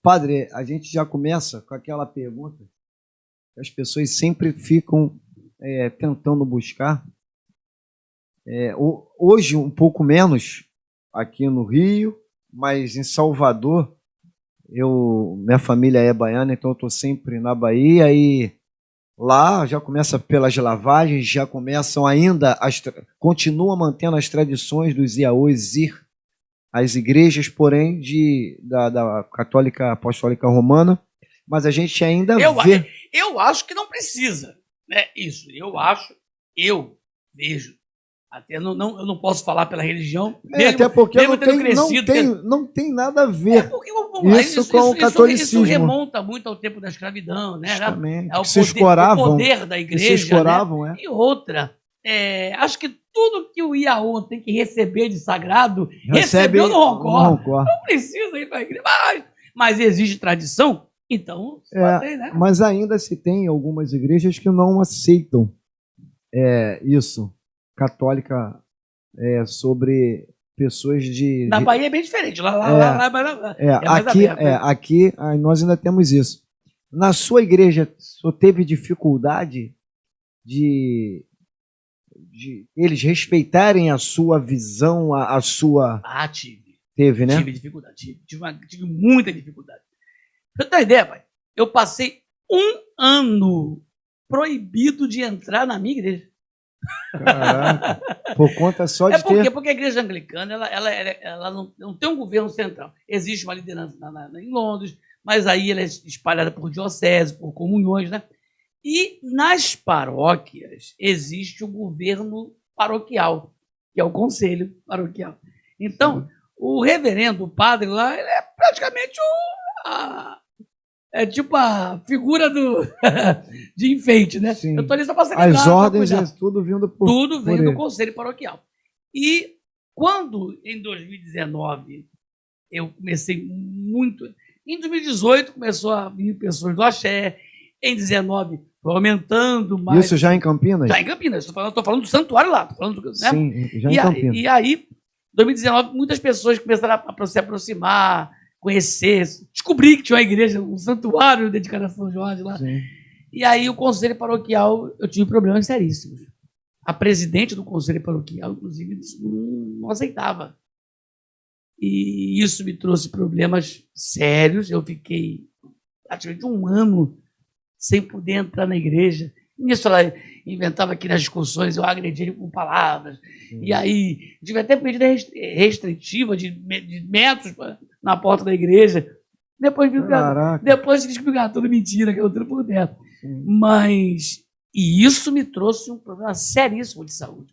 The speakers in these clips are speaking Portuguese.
Padre, a gente já começa com aquela pergunta que as pessoas sempre ficam tentando buscar. Hoje, um pouco menos aqui no Rio, mas em Salvador, minha família é baiana, então eu estou sempre na Bahia e lá já começa pelas lavagens, já começam ainda, continua mantendo as tradições dos iaôs ir às igrejas, porém, da Católica Apostólica Romana, mas a gente ainda vê... Eu acho que não precisa, né? Isso, eu vejo. Até eu não posso falar pela religião, até porque não tem nada a ver isso com o catolicismo. Isso remonta muito ao tempo da escravidão, né? O poder da igreja, né? E outra, acho que tudo que o iaô tem que receber de sagrado, recebeu no Roncor. Não precisa ir para a igreja, mas existe tradição, então... né? Mas ainda se tem algumas igrejas que não aceitam isso. Católica sobre pessoas de... Na Bahia é bem diferente. Aqui nós ainda temos isso. Na sua igreja, o senhor teve dificuldade de eles respeitarem a sua visão, a sua... Tive. Teve, né? Tive dificuldade. Tive muita dificuldade. Pra você ter ideia, pai, eu passei 1 ano proibido de entrar na minha igreja. Caraca, por conta só de Porque a igreja anglicana ela não tem um governo central. Existe uma liderança em Londres, mas aí ela é espalhada por diocese, por comunhões, né? E nas paróquias existe o governo paroquial, que é o conselho paroquial. Então, o reverendo, o padre lá, ele é praticamente tipo a figura de enfeite, né? Sim. Eu estou ali só para celebrar. As ordens é tudo vindo tudo vem do conselho paroquial. E quando, em 2019, eu comecei muito... Em 2018, começou a vir pessoas do axé. Em 2019, foi aumentando mais. Isso já em Campinas? Já em Campinas. Estou falando do santuário lá. Né? Sim, já em Campinas. E aí, em 2019, muitas pessoas começaram a se aproximar, conhecer, descobri que tinha uma igreja, um santuário dedicado a São Jorge lá. Sim. E aí o conselho paroquial, eu tive problemas seríssimos. A presidente do conselho paroquial, inclusive, não aceitava. E isso me trouxe problemas sérios. Eu fiquei praticamente 1 ano sem poder entrar na igreja. Nisso ela inventava aqui nas discussões, eu agredia com palavras. E aí tive até medida restritiva de metros na porta da igreja. Depois se descobriu tudo mentira, que eu tudo por dentro. Mas isso me trouxe um problema seríssimo de saúde.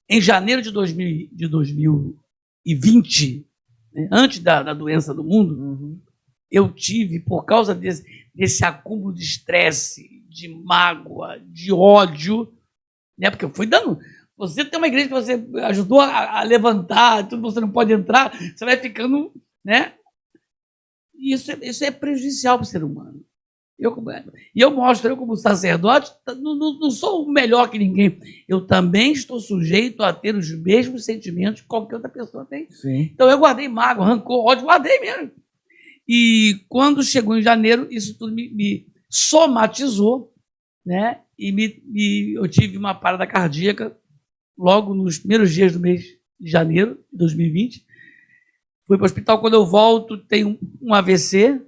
Em janeiro de 2020, né, antes da doença do mundo, eu tive, por causa desse acúmulo de estresse, de mágoa, de ódio, né? Porque eu fui dando... Você tem uma igreja que você ajudou a levantar, tudo, você não pode entrar, você vai ficando, né? Isso é prejudicial para o ser humano. Eu mostro, eu como sacerdote, não sou melhor que ninguém. Eu também estou sujeito a ter os mesmos sentimentos que qualquer outra pessoa tem. Sim. Então eu guardei mágoa, rancor, ódio, guardei mesmo. E quando chegou em janeiro, isso tudo me somatizou, né? E eu tive uma parada cardíaca logo nos primeiros dias do mês de janeiro de 2020. Fui para o hospital. Quando eu volto, tem um AVC.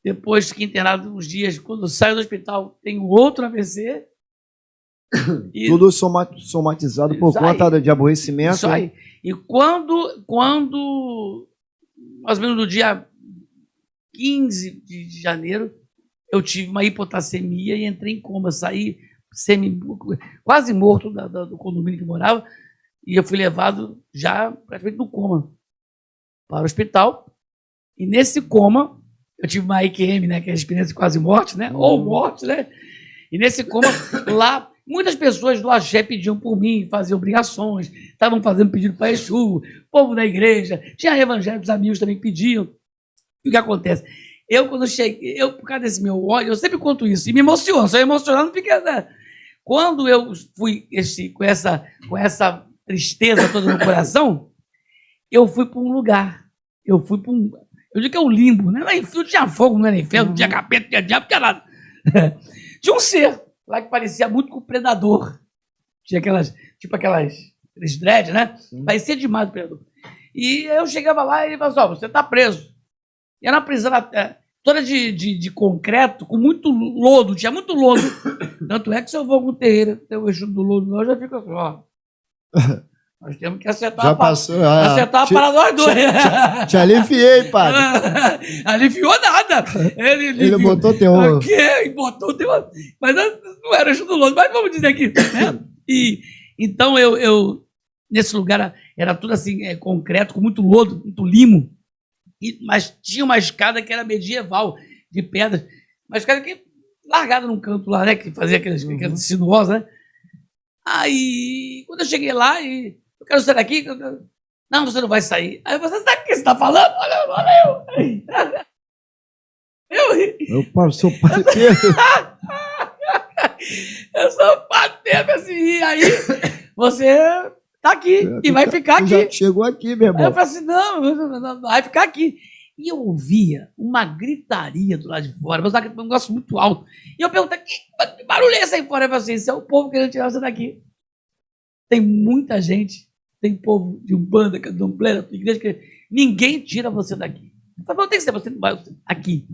Depois fiquei internado uns dias. Quando eu saio do hospital, tem outro AVC. Tudo somatizado por conta de aborrecimento. Isso aí. E quando mais ou menos no dia 15 de janeiro, eu tive uma hipotassemia e entrei em coma. Saí quase morto do condomínio que morava, e eu fui levado já praticamente no coma para o hospital. E nesse coma, eu tive uma IQM, né, que é a experiência de quase morte, né, ou morte, né? E nesse coma, lá, muitas pessoas do axé pediam por mim, faziam obrigações, estavam fazendo pedido para Exu, povo da igreja, tinha evangélicos amigos também que pediam. E o que acontece? Quando cheguei, por causa desse meu ódio, eu sempre conto isso, e me emociono, só emocionado, fica, né? Quando eu fui com essa tristeza toda no coração, eu fui para um lugar. Eu Eu digo que é o limbo, né? Lá em não tinha fogo, não era inferno, não tinha capeta, não tinha diabo, não tinha nada. Tinha um ser lá que parecia muito com o predador. Tinha aquelas dread, né? Parecia demais o predador. E eu chegava lá e ele falava assim, você tá preso. E era uma prisão toda de concreto, com muito lodo, tinha muito lodo. Tanto é que se eu vou com o terreiro, tem o eixo do lodo, eu já fico assim, ó. Nós temos que acertar a parada nós dois. Te aliviei, padre. Aliviou nada. Ele botou terror. Botou terror. Mas não era eixo do lodo, mas vamos dizer aqui. Né? E, então, eu nesse lugar, era tudo assim, concreto, com muito lodo, muito limo. Mas tinha uma escada que era medieval, de pedras. Uma escada que largada num canto lá, né? Que fazia aquelas sinuosas, né? Aí, quando eu cheguei lá, eu quero sair daqui. Não, você não vai sair. Aí você sabe o que você está falando? Olha eu. Eu sou pateiro. Eu sou pateiro, assim. E aí, você tá aqui e vai ficar aqui. Já chegou aqui, meu irmão. Aí eu falei assim, não, vai ficar aqui. E eu ouvia uma gritaria do lado de fora, mas um negócio muito alto. E eu perguntei, que barulho é esse aí fora? Eu falei assim, isso é o povo querendo tirar você daqui. Tem muita gente, tem povo de Umbanda, Candomblé, da igreja, que ninguém tira você daqui. Eu falei, não tem que ser, você não vai aqui.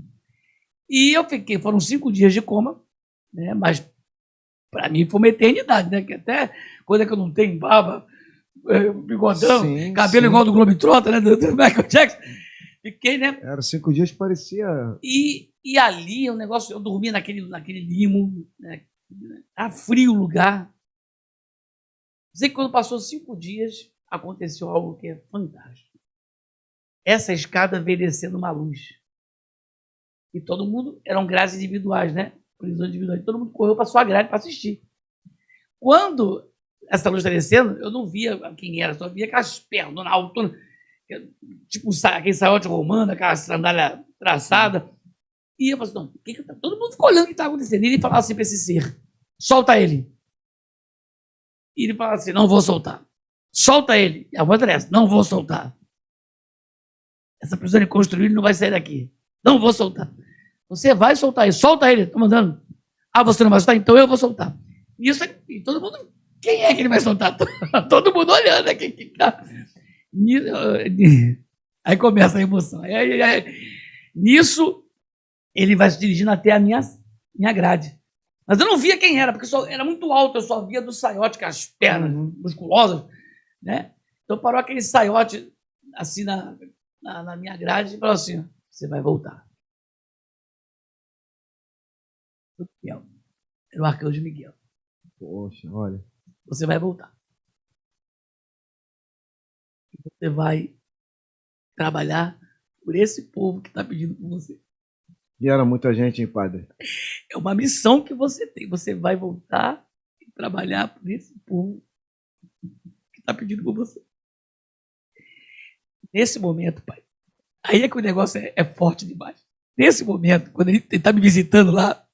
E eu fiquei, foram 5 dias de coma, né? Mas para mim foi uma eternidade, né? Que até coisa que eu não tenho, barba, bigodão, cabelo igual do Globetrotter, né? Do Michael Jackson. Fiquei, né? Era 5 dias, parecia... E ali, o negócio, eu dormia naquele limo, né? Tá frio o lugar. Sei que quando passou 5 dias, aconteceu algo que é fantástico. Essa escada veio descendo uma luz. E todo mundo, eram grades individuais, né? Prisões individuais. Todo mundo correu para sua grade para assistir. Quando essa luz está descendo, eu não via quem era, só via aquelas pernas na altura, tipo aquele saiote romano, aquela sandália traçada. E eu falei assim, não, todo mundo ficou olhando o que estava acontecendo. E ele falava assim para esse ser, solta ele. E ele falava assim, não vou soltar. Solta ele. E a voz era essa, não vou soltar. Essa prisão ele construiu, ele não vai sair daqui. Não vou soltar. Você vai soltar ele, solta ele, estou mandando. Ah, você não vai soltar? Então eu vou soltar. E todo mundo, quem é que ele vai soltar? Todo mundo olhando aqui. Aí começa a emoção. Nisso, ele vai se dirigindo até a minha grade. Mas eu não via quem era, porque era muito alto, eu só via do saiote, com as pernas musculosas, né? Então parou aquele saiote assim na minha grade e falou assim, você vai voltar. Miguel. Era o arcanjo Miguel. Poxa, olha. Você vai voltar. Você vai trabalhar por esse povo que está pedindo por você. E era muita gente, hein, padre? É uma missão que você tem. Você vai voltar e trabalhar por esse povo que está pedindo por você. Nesse momento, pai, aí é que o negócio é forte demais. Nesse momento, quando ele está me visitando lá,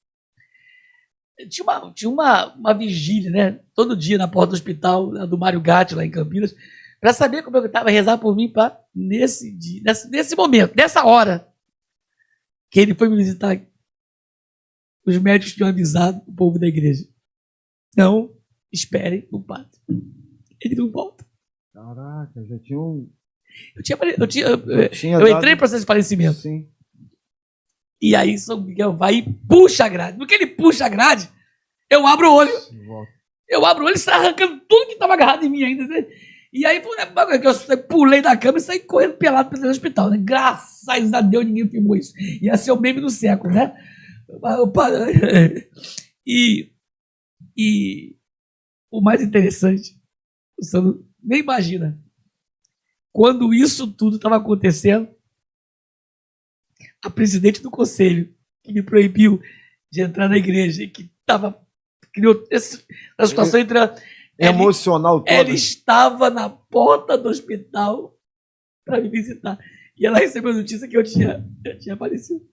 tinha uma vigília, né? Todo dia na porta do hospital, do Mário Gatti, lá em Campinas, para saber como eu estava, rezar por mim, nesse dia, nesse momento, nessa hora que ele foi me visitar. Os médicos tinham avisado o povo da igreja, não esperem o padre, ele não volta. Caraca, já tinha um... Eu entrei em processo de falecimento. Sim. E aí São Miguel vai e puxa a grade. No que ele puxa a grade, eu abro o olho. Eu abro o olho e sai arrancando tudo que estava agarrado em mim ainda. Né? E aí foi um bagulho que eu pulei da cama e saí correndo pelado para o hospital. Né? Graças a Deus ninguém filmou isso. Ia ser o meme do século, né? E o mais interessante, você nem imagina, quando isso tudo estava acontecendo, a presidente do conselho, que me proibiu de entrar na igreja, que criou essa situação entre emocional toda. Ela estava na porta do hospital para me visitar. E ela recebeu a notícia que eu tinha falecido.